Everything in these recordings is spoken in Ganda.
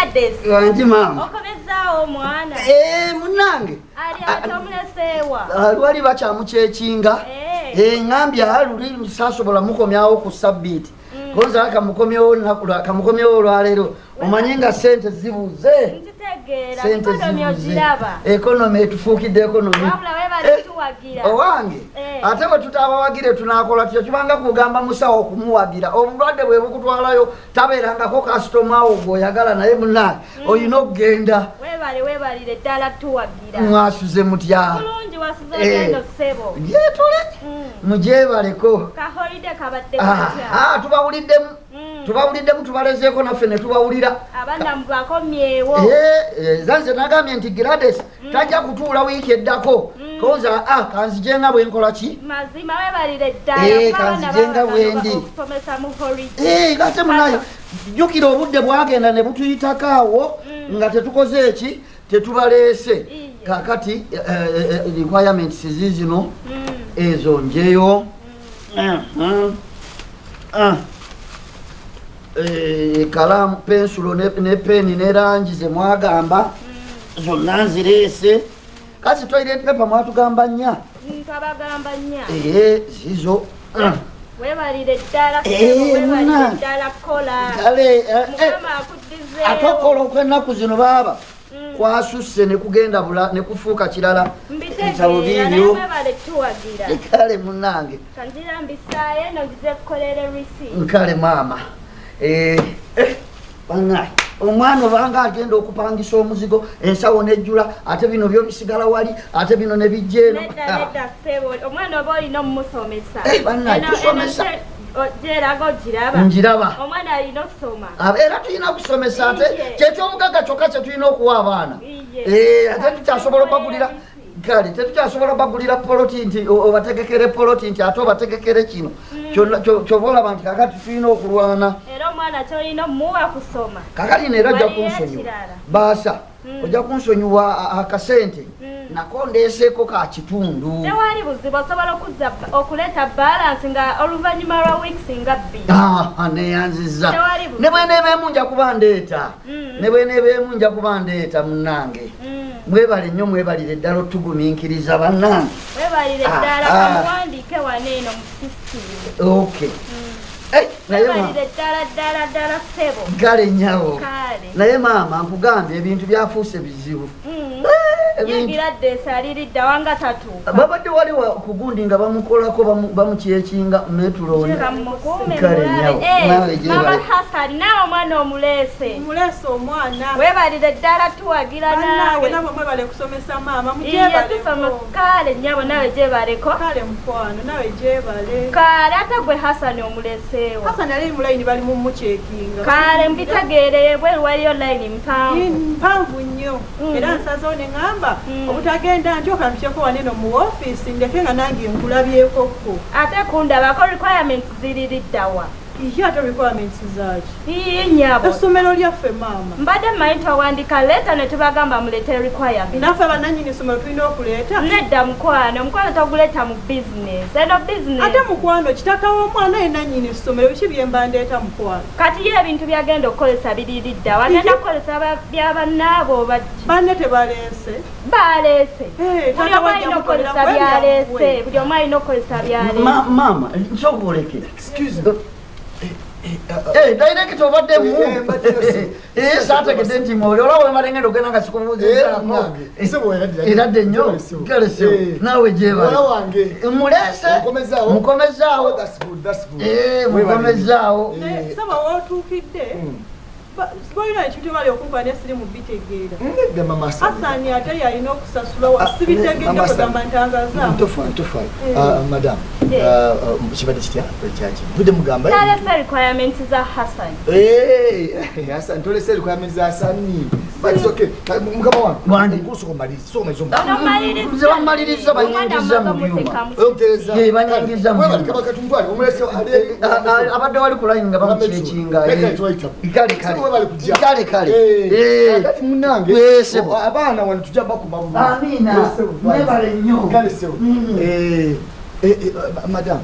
Gladys. Wanji mama. Okomezaawo omwana. Munange. Ali atomuleseewa. Lwali bakyamukyechinga. Ngambye aluli sasobola mukomyawo ku sabbiiti. Koza kamukomyewo olwaleero. Omanye nga sente zibuze. Sente zibuze. Ekonomi etufuukidde ekonomi. Owange. Ate bwe tutaabawagire tunaakola tutya kibanga kugamba musawo okumuwagira. Omulwadde bwe bukutwalayo tabeerangako kasitoma wo gw'oyagala naye munnange olina okugenda. Weebalire ddala tuwagira. Mwasuze mutya? Bulungi wasuze eno ssebo. Gyetule. Mugyebaleko. Kaholide kabadde katya. Tubawuliddemu. Tubawuliddemu tubalezeeko naffe ne tubawulira. Abaana mubakomyewo. Zanze nagambye nti Gladys tajja kutuula wiiki eddako. Koza kanzijenga bwe nkola ki? Mazima weebalire ddala. Kanzijenga bwendi. Okusomesa mu holide. Kate munayo jjukira obudde bwagenda ne butuyitako awo nga tetukoze eki tetubaleese. Kakati requirements zizino ezo njeyo. Kalamu, pensulo ne peni ne langi ze mwagamba zonna nzireese. Kasi toilet paper mwatugamba nnya. Nkabagamba nnya. Zizo. Weebalire ddala weebalire ddala kola. Kale Mukama akuddizeewo. Atokola okwennaku zino baaba. Kwasusse ne kugenda bula ne kufuuka kirala. Ebitabo bibyo. Weebale tuwagira. Kale munnange. Kanjira mbisaaye nongize kukolera receipt. Nkale maama. Bang'ayi omwana obanga agenda okupangisa omuzigo ensawo nejjula ate bino byo bisigala wali ate bino ne bijja eno. Nedda ssebo omwana oba olina omusomesa. Bannaayi tusomesa. Gyeraga ogiraba. Njiraba. Omwana alina okusoma. Era tulina kusomesa ate kyekyomugaga kyokka kye tulina okuwa abaana. Ate tukyasobola obagulira. Kale tetukyasobola bagulira poloti nti obategekere poloti nti ate obategekere kino kyoba olaba nti kakati tulina okulwana. Era omwana kyolina omuwa kusoma. Kakati neera ojja kunsonyiwa baasa ojja kunsonyiwa akasente nako ndeeseeko ka kitundu. Tewali buzibu osobola okuleeta balansi nga oluvannyuma lwa wiiki nga bbiri. Neyanziza ne bweneebeemu nja kuba ndeeta ne bweneebeemu nja kuba ndeeta munnange. Mwebale nnyo mwebalire ddala otugumiikiriza bannange. Weebalire ddala kamuwandiike waneeno mu system. Okay. Weebalire ddala ssebo. Kale nyawo. Naye maama nkugambye ebintu byafuuse bizibu. Gladys aliridda wanga tatuuka. Babadde wali kugundi nga bamukolako bamukyekinga metulonda. Kale nyawo. Mama Hassan naawe omwana omuleese. Muleese omwana. Weebalire ddala tuwagira naawe. Naawe mwebale kusomesa maama mugyebaleko. Kale nyawo naawe gyebaleko. Kale mukwano naawe gyebale. Kale ate gwe Hassan omuleeseewo. Hassan ali mu layini bali mumucekinga. Kale mbitegeereye bweru waliyo layini mpanvu nnyo. Era nsazeewo ne ŋŋamba obutagenda njoka ntukyeko waneeno mu woofiisi ndeke nga nange nkulabyekokko. Ate kundabako requirements ziririddawa. Iyo ate requirements zaaki. Nnyabo. Essomero lyaffe maama. Mbadde mmanyi twawandiika leeta ne tubagamba muleete requirements. Naffe bannannyini essomero tulina okuleeta. Nedda mukwano toguleeta mu business. Eno business. Ate mukwano kitaka w'omwana ye nannyini essomero biki bye mba ndeeta mukwano. Kati ye ebintu byagenda okukozesa biririddawa. Agenda kukozesa bya bannaabo oba ki? Banne tebaleese. Baleese. Buli omu alina okukozesa byaleese. Buli omu alina okukozesa byaleese. Maama nsoboleke. Excuse me. Direct obadde mu. Saategedde nti mwoyo olaba wemalengenda ogenda nga kikubuuzizaako. Eradde nnyo. Kale sewo naawe gyebala. Muleese mukomezaawo. Mukomezaawo. Saba wootuukidde. Sibalina ekintu bali okumva nesiri mu bitegeera. Hassan ate yalina okusasula sibitegeedde kugamba ntangazaamu. Tofaayo. Madam. Kibadde kitya? Budde mugamba. Talese requirements za Hassan. Hassan tolese requirements za Hassan. But it's okay. Mukama wangu. Wandi. Nkusoko malizi. Soko mezo. Maliriza banyingiza mu byuma. Otereza. Ye banyingiza mu byuma. Kaba katumbwali omulese abadde wali kulayini nga bamucekinga. Kale. Kati munange. Abaana wano tujja bakuma bubu. Amina. Mwebale nnyo. Kale sewo. Madam.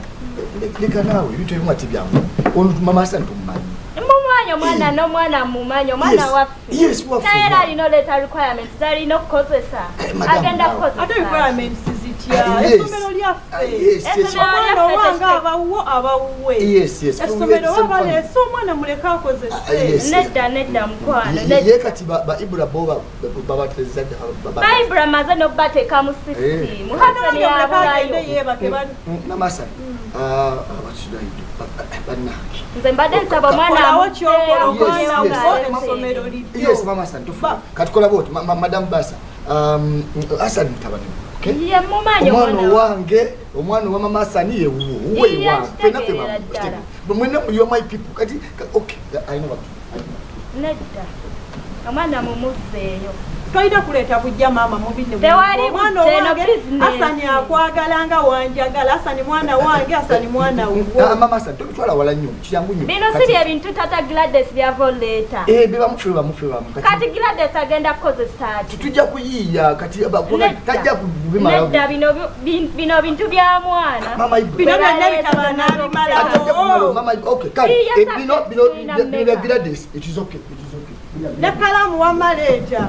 Leka nawe ebintu ebimu ati byangu. Ono mama Hassan tumumanyi. Mumanyo mwana no mwana mumanyo mwana waffe. Yes, waffe. Era alina leeta requirements zalina okukozesa. Agenda kukozesa. Ate requirements zitya. Essomero lyaffe. Omwana owange abawuwe. Yes. Essomero wabaleese omwana muleka akozese. Nedda mukwano. Ye kati ba Ibra boba babateeza ba Ibra maze n'okubateeka mu system. Hasani yabulayo. Namasa. What should I do? Nze mbadde nsaba omwana Yes, Mama San. Katukola boti, Madam Basa. Hasani tabani. Ye mumanyo omwana wa Mama Sani ye uwe wa. Fena. But when you are my people, okay, I know what. Nedda. Omwana mumuzzeeyo. Toyita kuleeta bujja maama mubinne. Tewali bujja business. Hasani akwagalanga wanjagala. Hasani mwana wange, Hasani mwana uwo. Mama San, tobitwala wala nnyo, kiyangu nnyo. Bino si bye bintu tata Gladys byava leeta. Biba mufe. Kati Gladys agenda kukozesa ati. Tujja kuyiiya kati tajja kubimala. Nedda bino bintu bya mwana. Mama Bino byonna bitaba n'abimala. Mama, okay, kati bino Gladys, it is okay. Ne kalamu wamaleeta.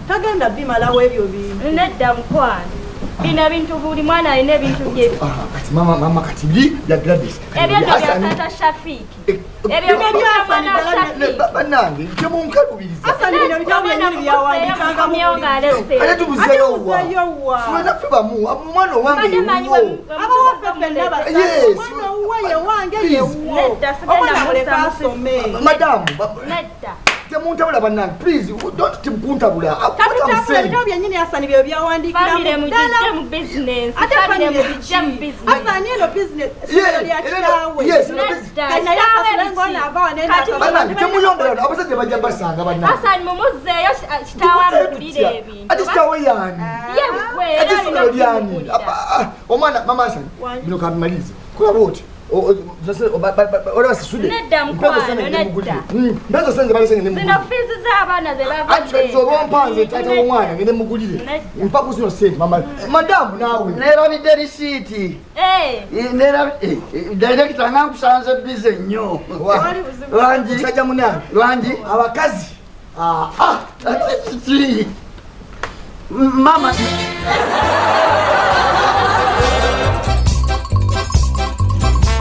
Tagenda bimalawo ebyo bintu. Nedda mukwano. Bino bintu buli mwana alina ebintu bye. Kati mama kati bya Gladys. Ebyo bya tata Shafiki. Ebyo bya mwana Shafiki. Banange temunkalubiriza. Hasani bino bitabu byawandikanga mu myonga ale tubuzeyo wa. Funa fibamu omwana wange yewo. Abawaffe ffenna basatu. Omwana uwe ye wange ye wo. Nedda sigenda muleka asome. Madam. Nedda. Temuntabula banange, please don't kuntabula. Tabula bitabu byennyini Hasani byo byawandikira. Family mujije mu business. Family mujije mu business. Hasani eno business. Yes. Banange temuyombera abasajja bajja basanga banange. Hasani mumuzzeeyo kitaawe amugulire ebintu. Ati kitaawe yani. Yewe Ati kitaawe yani. Omwana Mama Hasani bino kamalize. Kola boti. Ora sisude. Nedda mukwano nedda. Mbezo senze balesenge zino fees z'abaana ze bavudde. Zobompanze tata w'omwana ngende mugulire. Mpaka zino sente mama. Madam nawe. Nerabidde risiiti. Director nankusanze bize nnyo. Lwangi. Musajja munange. Lwangi. Abakazi. Mama.